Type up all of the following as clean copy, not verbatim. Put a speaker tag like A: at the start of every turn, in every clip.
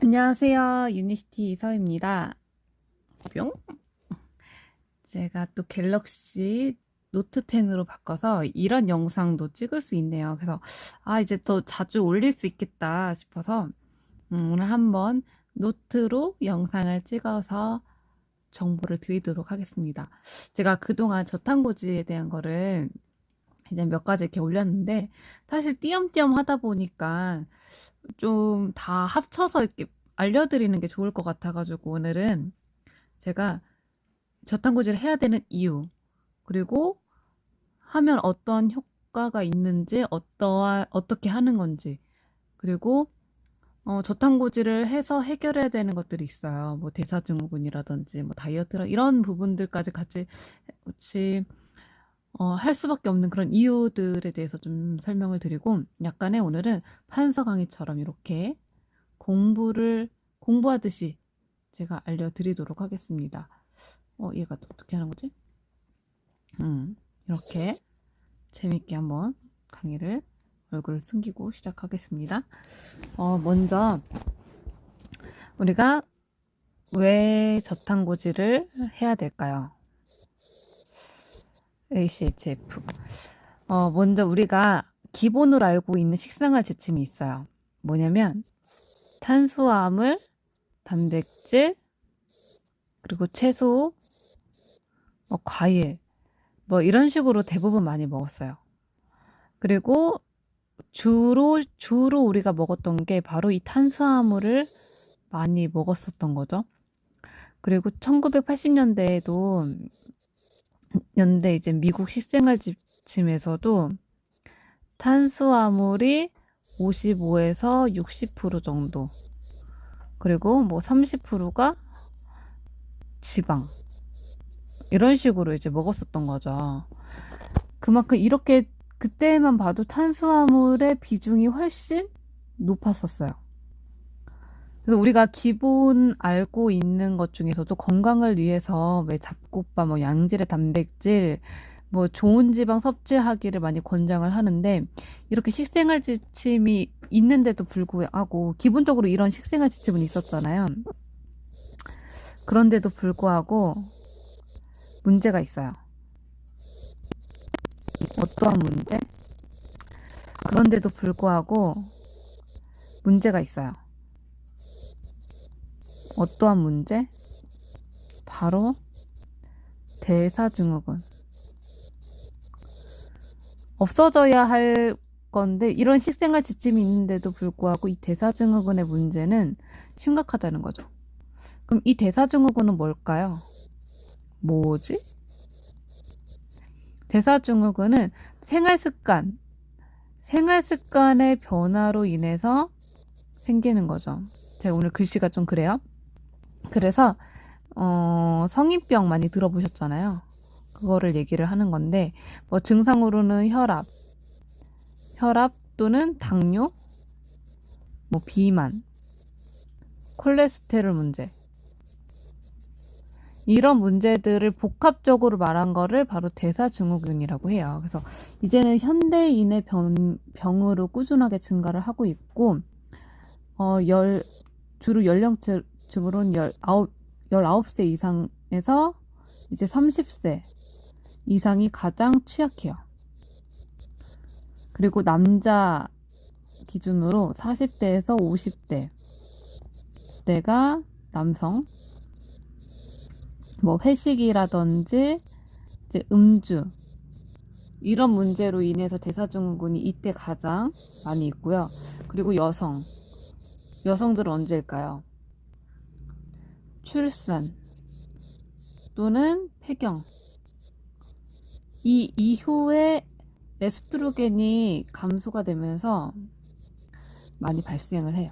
A: 안녕하세요. 유니시티 서입니다. 뿅. 제가 또 갤럭시 노트 10으로 바꿔서 이런 영상도 찍을 수 있네요. 그래서 이제 더 자주 올릴 수 있겠다 싶어서 오늘 한번 노트로 영상을 찍어서 정보를 드리도록 하겠습니다. 제가 그동안 저탄고지에 대한 거를 이제 몇 가지 이렇게 올렸는데 사실 띄엄띄엄 하다 보니까 좀 다 합쳐서 이렇게 알려드리는 게 좋을 것 같아가지고 오늘은 제가 저탄고지를 해야 되는 이유, 그리고 하면 어떤 효과가 있는지, 어떻게 하는 건지, 그리고 저탄고지를 해서 해결해야 되는 것들이 있어요. 뭐 대사증후군이라든지 뭐 다이어트라 이런 부분들까지 같이 할 수밖에 없는 그런 이유들에 대해서 좀 설명을 드리고, 약간의 오늘은 판서 강의처럼 이렇게 공부하듯이 제가 알려드리도록 하겠습니다. 얘가 또 어떻게 하는 거지? 이렇게 재밌게 한번 강의를 얼굴을 숨기고 시작하겠습니다. 먼저 우리가 왜 저탄고지를 해야 될까요? ACHF. 먼저 우리가 기본으로 알고 있는 식생활 지침이 있어요. 뭐냐면 탄수화물, 단백질, 그리고 채소, 과일, 뭐 이런 식으로 대부분 많이 먹었어요. 그리고 주로 우리가 먹었던 게 바로 이 탄수화물을 많이 먹었었던 거죠. 그리고 1980년대에도 이제 미국 식생활 지침에서도 탄수화물이 55에서 60% 정도, 그리고 뭐 30%가 지방, 이런 식으로 이제 먹었었던 거죠. 그만큼 이렇게 그때만 봐도 탄수화물의 비중이 훨씬 높았었어요. 그래서 우리가 기본 알고 있는 것 중에서도 건강을 위해서 왜 잡곡밥, 뭐 양질의 단백질, 뭐 좋은 지방 섭취하기를 많이 권장을 하는데, 이렇게 식생활 지침이 있는데도 불구하고, 기본적으로 이런 식생활 지침은 있었잖아요. 그런데도 불구하고 문제가 있어요. 어떠한 문제? 그런데도 불구하고 문제가 있어요. 어떠한 문제? 바로 대사증후군. 없어져야 할 건데, 이런 식생활 지침이 있는데도 불구하고 이 대사증후군의 문제는 심각하다는 거죠. 그럼 이 대사증후군은 뭘까요? 뭐지? 대사증후군은 생활습관의 변화로 인해서 생기는 거죠. 제가 오늘 글씨가 좀 그래요. 그래서 성인병 많이 들어보셨잖아요. 그거를 얘기를 하는 건데, 뭐 증상으로는 혈압 또는 당뇨, 뭐 비만, 콜레스테롤 문제, 이런 문제들을 복합적으로 말한 거를 바로 대사증후군이라고 해요. 그래서 이제는 현대인의 병으로 꾸준하게 증가를 하고 있고, 주로 연령층으로는 19세 이상에서 이제 30세 이상이 가장 취약해요. 그리고 남자 기준으로 40대에서 50대가 남성, 뭐 회식이라든지 이제 음주, 이런 문제로 인해서 대사증후군이 이때 가장 많이 있고요. 그리고 여성들은 언제일까요? 출산 또는 폐경, 이 이후에 에스트로겐이 감소가 되면서 많이 발생을 해요.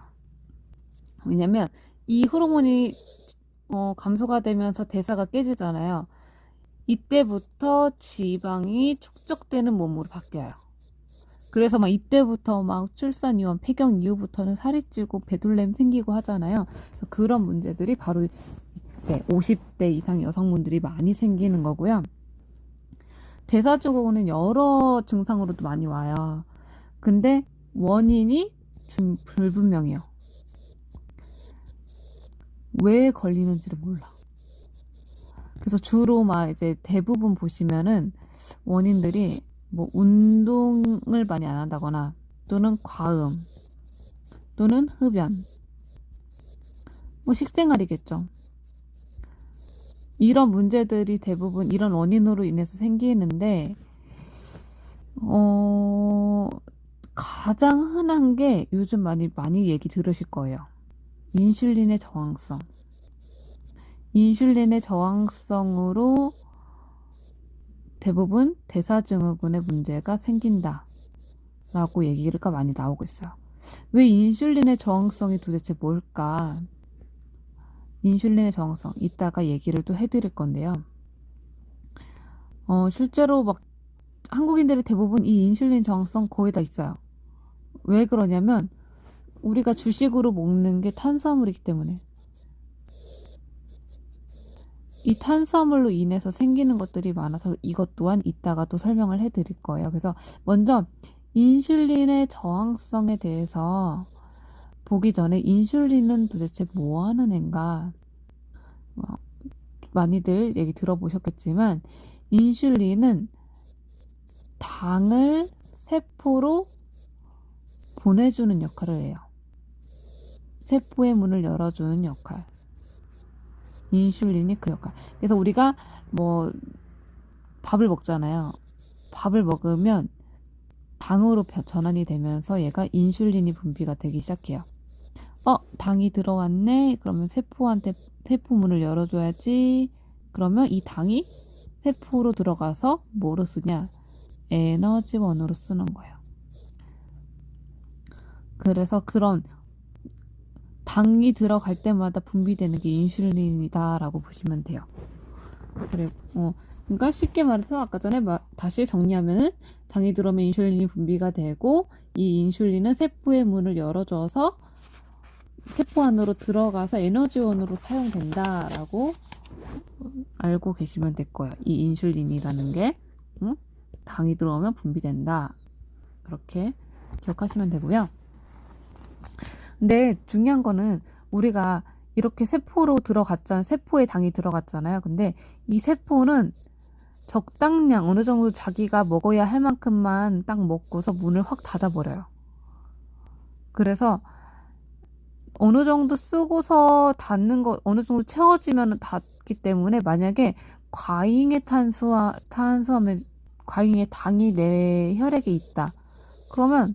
A: 왜냐면 이 호르몬이 감소가 되면서 대사가 깨지잖아요. 이때부터 지방이 축적되는 몸으로 바뀌어요. 그래서 막 이때부터 막 출산 이후, 폐경 이후부터는 살이 찌고 배둘렘 생기고 하잖아요. 그래서 그런 문제들이 바로 이때 50대 이상 여성분들이 많이 생기는 거고요. 대사증후군은 여러 증상으로도 많이 와요. 근데 원인이 좀 불분명해요. 왜 걸리는지를 몰라. 그래서 주로 막 이제 대부분 보시면은 원인들이 뭐 운동을 많이 안 한다거나 또는 과음 또는 흡연 뭐 식생활이겠죠. 이런 문제들이 대부분 이런 원인으로 인해서 생기는데 가장 흔한 게 요즘 많이 얘기 들으실 거예요. 인슐린의 저항성. 인슐린의 저항성으로 대부분 대사증후군의 문제가 생긴다 라고 얘기가 많이 나오고 있어요. 왜 인슐린의 저항성이 도대체 뭘까? 인슐린의 저항성 이따가 얘기를 또 해드릴 건데요. 실제로 막 한국인들이 대부분 이 인슐린 저항성 거의 다 있어요. 왜 그러냐면 우리가 주식으로 먹는 게 탄수화물이기 때문에 이 탄수화물로 인해서 생기는 것들이 많아서 이것 또한 이따가 또 설명을 해드릴 거예요. 그래서 먼저 인슐린의 저항성에 대해서 보기 전에 인슐린은 도대체 뭐 하는 앤가 많이들 얘기 들어보셨겠지만 인슐린은 당을 세포로 보내주는 역할을 해요. 세포의 문을 열어주는 역할. 인슐린이 그 역할. 그래서 우리가 뭐 밥을 먹잖아요. 밥을 먹으면 당으로 전환이 되면서 얘가 인슐린이 분비가 되기 시작해요. 당이 들어왔네. 그러면 세포한테 세포 문을 열어줘야지. 그러면 이 당이 세포로 들어가서 뭐로 쓰냐? 에너지원으로 쓰는 거예요. 그래서 그런 당이 들어갈 때마다 분비되는 게 인슐린이다라고 보시면 돼요. 그러니까 쉽게 말해서 아까 전에 다시 정리하면은 당이 들어오면 인슐린이 분비가 되고 이 인슐린은 세포의 문을 열어줘서 세포 안으로 들어가서 에너지원으로 사용된다라고 알고 계시면 될 거예요. 이 인슐린이라는 게 당이 들어오면 분비된다. 그렇게 기억하시면 되고요. 근데 중요한 거는 우리가 이렇게 세포로 들어갔잖아요. 세포에 당이 들어갔잖아요. 근데 이 세포는 적당량 어느 정도 자기가 먹어야 할 만큼만 딱 먹고서 문을 확 닫아버려요. 그래서 어느 정도 쓰고서 닫는 거 어느 정도 채워지면 닫기 때문에 만약에 과잉의 과잉의 당이 내 혈액에 있다. 그러면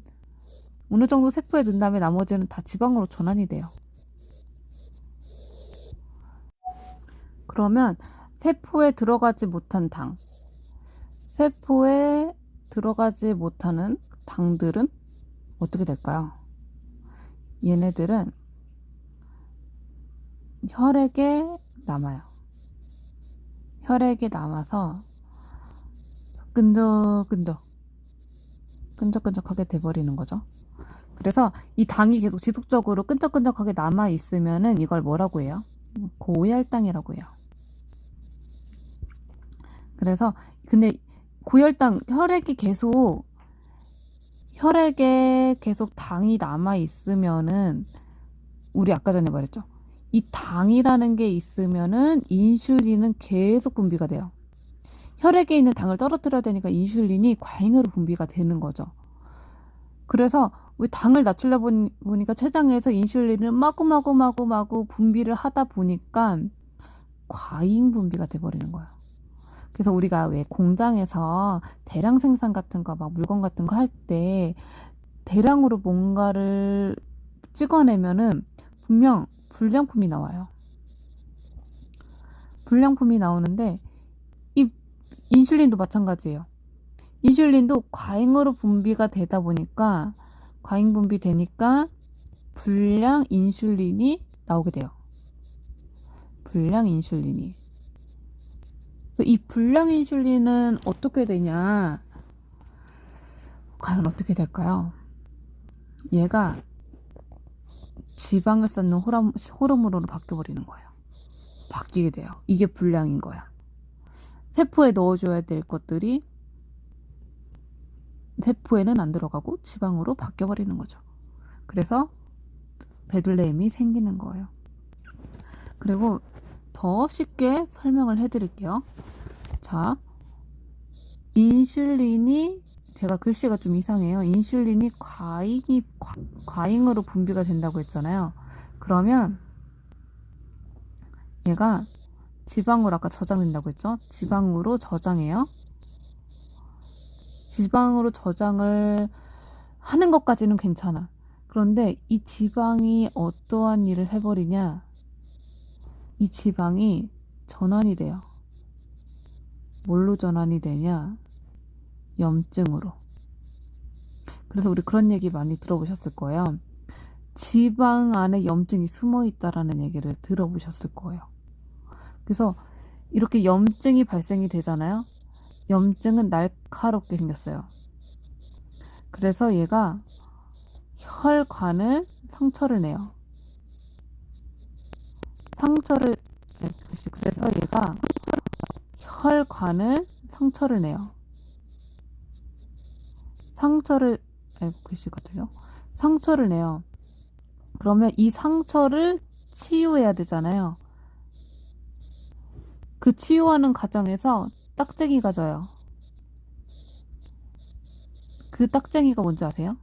A: 어느 정도 세포에 넣은 다음에 나머지는 다 지방으로 전환이 돼요. 그러면 세포에 들어가지 못한 당, 세포에 들어가지 못하는 당들은 어떻게 될까요? 얘네들은 혈액에 남아요. 혈액에 남아서 끈적끈적하게 돼버리는 거죠. 그래서 이 당이 계속 지속적으로 끈적끈적하게 남아 있으면은 이걸 뭐라고 해요? 고혈당이라고 해요. 그래서 근데 고혈당 혈액에 계속 당이 남아 있으면은 우리 아까 전에 말했죠. 이 당이라는 게 있으면은 인슐린은 계속 분비가 돼요. 혈액에 있는 당을 떨어뜨려야 되니까 인슐린이 과잉으로 분비가 되는 거죠. 그래서 왜 당을 낮추려 보니까 췌장에서 인슐린을 마구 분비를 하다 보니까 과잉 분비가 돼버리는 거예요. 그래서 우리가 왜 공장에서 대량 생산 같은 거 막 물건 같은 거 할 때 대량으로 뭔가를 찍어내면은 분명 불량품이 나와요. 불량품이 나오는데 이 인슐린도 마찬가지예요. 인슐린도 과잉으로 분비가 되다 보니까 과잉 분비되니까 불량 인슐린이 나오게 돼요. 불량 인슐린이. 이 불량 인슐린은 어떻게 되냐? 과연 어떻게 될까요? 얘가 지방을 쌓는 호르몬으로 바뀌어버리는 거예요. 바뀌게 돼요. 이게 불량인 거야. 세포에 넣어줘야 될 것들이 세포에는 안 들어가고 지방으로 바뀌어버리는 거죠. 그래서 베들레헴이 생기는 거예요. 그리고 더 쉽게 설명을 해드릴게요. 자, 인슐린이, 제가 글씨가 좀 이상해요. 인슐린이 과잉으로 분비가 된다고 했잖아요. 그러면 얘가 지방으로 아까 저장된다고 했죠? 지방으로 저장해요. 지방으로 저장을 하는 것까지는 괜찮아. 그런데 이 지방이 어떠한 일을 해버리냐? 이 지방이 전환이 돼요. 뭘로 전환이 되냐? 염증으로. 그래서 우리 그런 얘기 많이 들어보셨을 거예요. 지방 안에 염증이 숨어 있다라는 얘기를 들어보셨을 거예요. 그래서 이렇게 염증이 발생이 되잖아요. 염증은 날카롭게 생겼어요. 그래서 얘가 혈관을 상처를 내요. 그래서 얘가 혈관을 상처를 내요. 상처를 내요. 그러면 이 상처를 치유해야 되잖아요. 그 치유하는 과정에서 딱쟁이가 져요. 그 딱쟁이가 뭔지 아세요?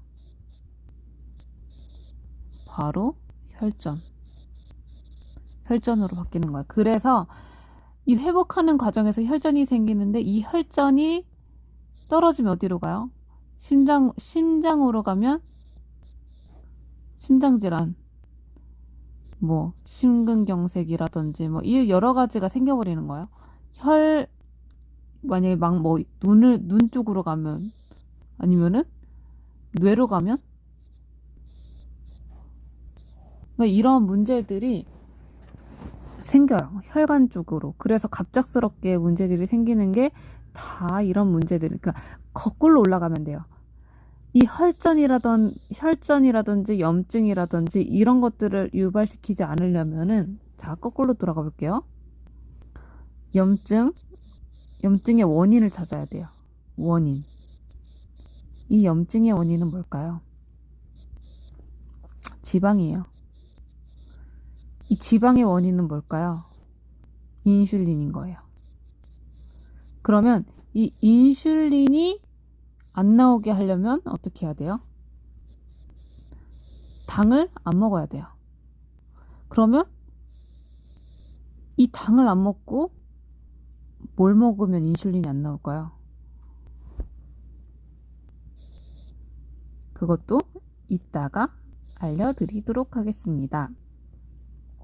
A: 바로 혈전으로 바뀌는 거예요. 그래서 이 회복하는 과정에서 혈전이 생기는데 이 혈전이 떨어지면 어디로 가요? 심장으로 가면 심장질환, 뭐 심근경색이라든지 뭐 이 여러 가지가 생겨버리는 거예요. 만약에 막 뭐 눈 쪽으로 가면, 아니면은 뇌로 가면, 그러니까 이런 문제들이 생겨요. 혈관 쪽으로. 그래서 갑작스럽게 문제들이 생기는 게 다 이런 문제들. 그러니까 거꾸로 올라가면 돼요. 이 혈전이라든지 염증이라든지 이런 것들을 유발시키지 않으려면은, 자, 거꾸로 돌아가 볼게요. 염증의 원인을 찾아야 돼요. 원인. 이 염증의 원인은 뭘까요? 지방이에요. 이 지방의 원인은 뭘까요? 인슐린인 거예요. 그러면 이 인슐린이 안 나오게 하려면 어떻게 해야 돼요? 당을 안 먹어야 돼요. 그러면 이 당을 안 먹고 뭘 먹으면 인슐린이 안 나올까요? 그것도 이따가 알려드리도록 하겠습니다.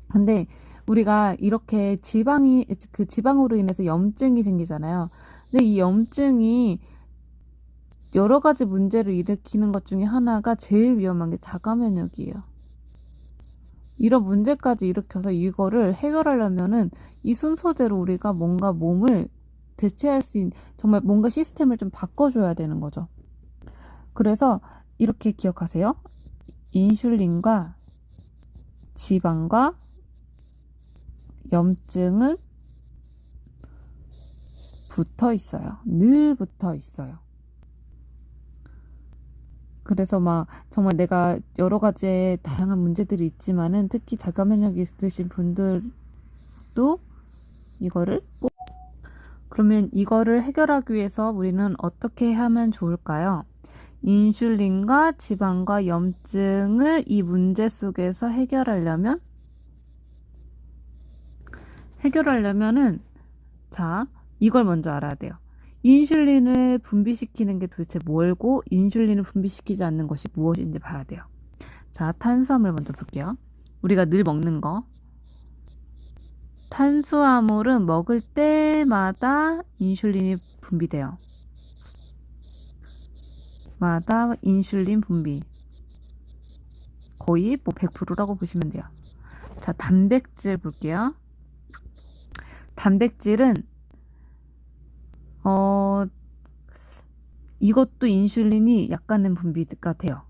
A: 근데 우리가 이렇게 지방으로 인해서 염증이 생기잖아요. 근데 이 염증이 여러 가지 문제를 일으키는 것 중에 하나가 제일 위험한 게 자가 면역이에요. 이런 문제까지 일으켜서 이거를 해결하려면은 이 순서대로 우리가 뭔가 몸을 대체할 수 있는, 정말 뭔가 시스템을 좀 바꿔줘야 되는 거죠. 그래서 이렇게 기억하세요. 인슐린과 지방과 염증은 붙어 있어요. 늘 붙어 있어요. 그래서 막 정말 내가 여러 가지의 다양한 문제들이 있지만은, 특히 자가 면역이 있으신 분들도 이거를 꼭, 그러면 이거를 해결하기 위해서 우리는 어떻게 하면 좋을까요? 인슐린과 지방과 염증을 이 문제 속에서 해결하려면은, 자, 이걸 먼저 알아야 돼요. 인슐린을 분비시키는 게 도대체 뭘고, 인슐린을 분비시키지 않는 것이 무엇인지 봐야 돼요. 자, 탄수화물 먼저 볼게요. 우리가 늘 먹는 거. 탄수화물은 먹을 때마다 인슐린이 분비돼요. 마다 인슐린 분비. 거의 뭐 100%라고 보시면 돼요. 자, 단백질 볼게요. 단백질은 이것도 인슐린이 약간은 분비가 돼요.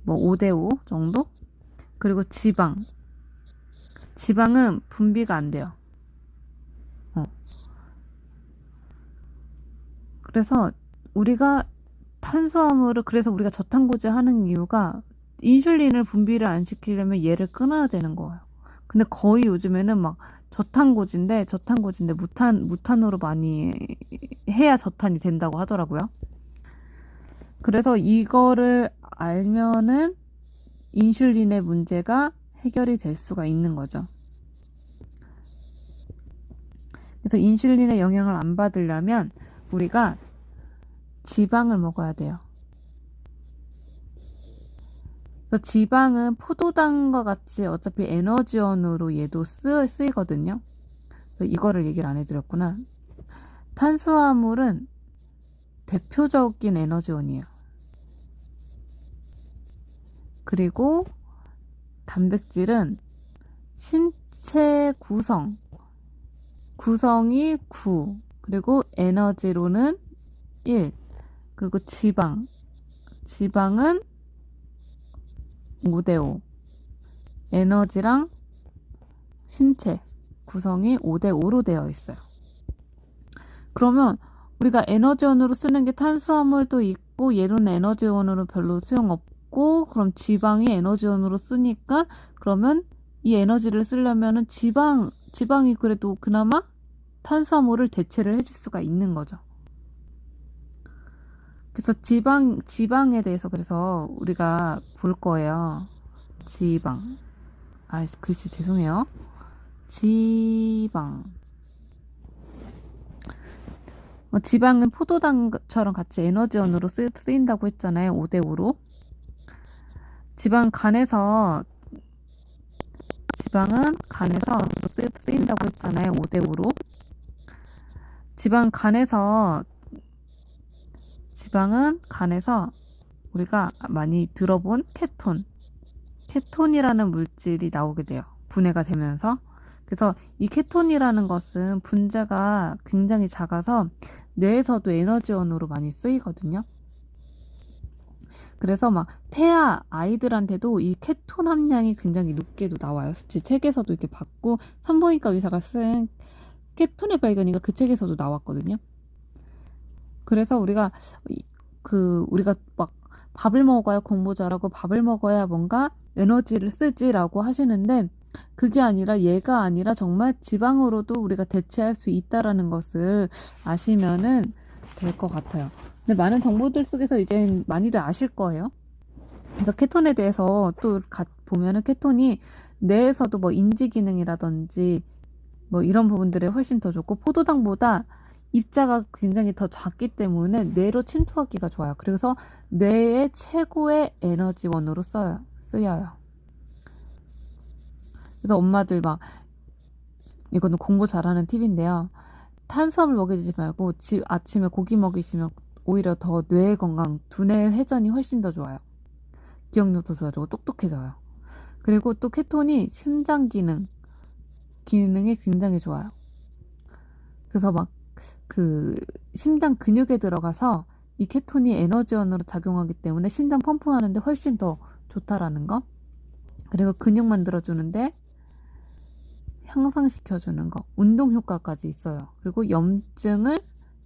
A: 뭐 5대5 정도? 그리고 지방은 분비가 안 돼요. 그래서 우리가 탄수화물을, 그래서 우리가 저탄고지 하는 이유가 인슐린을 분비를 안 시키려면 얘를 끊어야 되는 거예요. 근데 거의 요즘에는 막 저탄고지인데 무탄으로 많이 해야 저탄이 된다고 하더라고요. 그래서 이거를 알면은 인슐린의 문제가 해결이 될 수가 있는 거죠. 그래서 인슐린의 영향을 안 받으려면 우리가 지방을 먹어야 돼요. 그래서 지방은 포도당과 같이 어차피 에너지원으로 얘도 쓰이거든요. 그래서 이거를 얘기를 안 해드렸구나. 탄수화물은 대표적인 에너지원이에요. 그리고 단백질은 신체 구성이 9, 그리고 에너지로는 1, 그리고 지방은 5대5, 에너지랑 신체 구성이 5대5로 되어 있어요. 그러면 우리가 에너지원으로 쓰는 게 탄수화물도 있고 얘는 에너지원으로 별로 소용없고, 그럼 지방이 에너지원으로 쓰니까 그러면 이 에너지를 쓰려면은 지방이 그래도 그나마 탄수화물을 대체를 해줄 수가 있는 거죠. 그래서 지방에 대해서 그래서 우리가 볼 거예요. 글씨 죄송해요. 지방은 포도당처럼 같이 에너지원으로 쓰인다고 했잖아요. 5대5로. 지방은 간에서 쓰인다고 했잖아요. 5대5로. 지방은 간에서 우리가 많이 들어본 케톤이라는 물질이 나오게 돼요. 분해가 되면서. 그래서 이 케톤이라는 것은 분자가 굉장히 작아서 뇌에서도 에너지원으로 많이 쓰이거든요. 그래서 막 태아 아이들한테도 이 케톤 함량이 굉장히 높게도 나와요. 책에서도 이렇게 봤고, 산부인과 의사가 쓴 케톤의 발견이가 그 책에서도 나왔거든요. 그래서 우리가 막 밥을 먹어야 공부 잘하고 밥을 먹어야 뭔가 에너지를 쓰지라고 하시는데, 그게 아니라 얘가 아니라 정말 지방으로도 우리가 대체할 수 있다라는 것을 아시면은 될 것 같아요. 근데 많은 정보들 속에서 이제 많이들 아실 거예요. 그래서 케톤에 대해서 또 보면은 케톤이 뇌에서도 뭐 인지 기능이라든지 뭐 이런 부분들에 훨씬 더 좋고, 포도당보다 입자가 굉장히 더 작기 때문에 뇌로 침투하기가 좋아요. 그래서 뇌의 최고의 에너지원으로 쓰여요. 그래서 엄마들 막, 이거는 공부 잘하는 팁인데요. 탄수화물 먹이지 말고 아침에 고기 먹이시면 오히려 더 뇌 건강, 두뇌 회전이 훨씬 더 좋아요. 기억력도 좋아지고 똑똑해져요. 그리고 또 케톤이 심장 기능에 굉장히 좋아요. 그래서 막 심장 근육에 들어가서 이 케톤이 에너지원으로 작용하기 때문에 심장 펌프하는데 훨씬 더 좋다라는 거. 그리고 근육 만들어주는데 향상시켜주는 거, 운동 효과까지 있어요. 그리고 염증을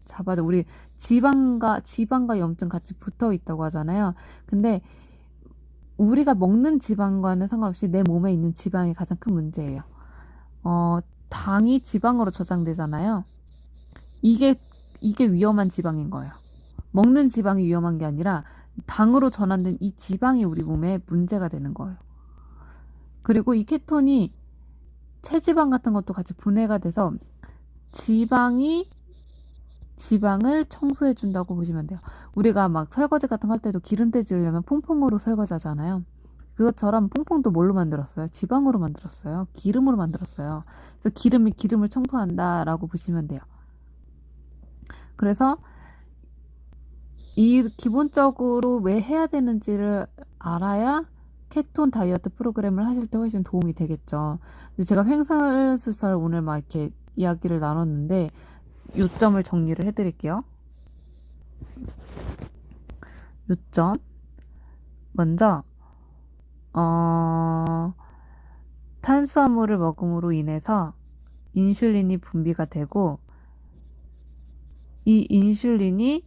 A: 잡아줘. 우리 지방과 염증 같이 붙어 있다고 하잖아요. 근데 우리가 먹는 지방과는 상관없이 내 몸에 있는 지방이 가장 큰 문제예요. 당이 지방으로 저장되잖아요. 이게 위험한 지방인 거예요. 먹는 지방이 위험한 게 아니라 당으로 전환된 이 지방이 우리 몸에 문제가 되는 거예요. 그리고 이 케톤이 체지방 같은 것도 같이 분해가 돼서 지방을 청소해 준다고 보시면 돼요. 우리가 막 설거지 같은 거 할 때도 기름때 지으려면 퐁퐁으로 설거지 하잖아요. 그것처럼 퐁퐁도 뭘로 만들었어요? 지방으로 만들었어요. 기름으로 만들었어요. 그래서 기름을 청소한다라고 보시면 돼요. 그래서 기본적으로 왜 해야 되는지를 알아야 케톤 다이어트 프로그램을 하실 때 훨씬 도움이 되겠죠. 제가 횡설수설 오늘 막 이렇게 이야기를 나눴는데 요점을 정리를 해드릴게요. 요점. 먼저, 탄수화물을 먹음으로 인해서 인슐린이 분비가 되고, 이 인슐린이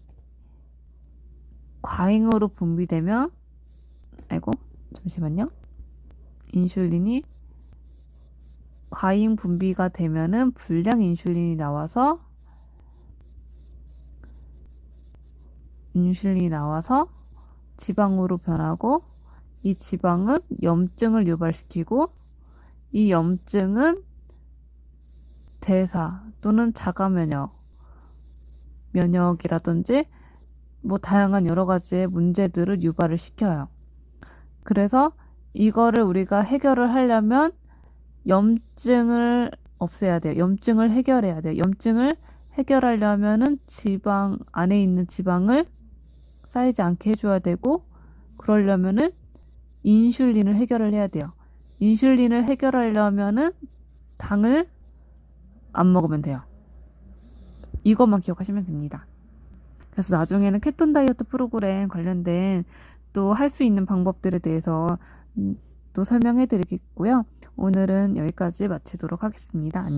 A: 과잉으로 분비되면, 잠시만요. 인슐린이 과잉 분비가 되면은 불량 인슐린이 나와서 지방으로 변하고, 이 지방은 염증을 유발시키고, 이 염증은 대사 또는 자가 면역이라든지 뭐 다양한 여러 가지의 문제들을 유발을 시켜요. 그래서 이거를 우리가 해결을 하려면 염증을 없애야 돼요. 염증을 해결해야 돼요. 염증을 해결하려면은 지방 안에 있는 지방을 쌓이지 않게 해줘야 되고, 그러려면은 인슐린을 해결을 해야 돼요. 인슐린을 해결하려면은 당을 안 먹으면 돼요. 이것만 기억하시면 됩니다. 그래서 나중에는 케톤 다이어트 프로그램 관련된 또 할 수 있는 방법들에 대해서 또 설명해 드리겠고요. 오늘은 여기까지 마치도록 하겠습니다. 안녕.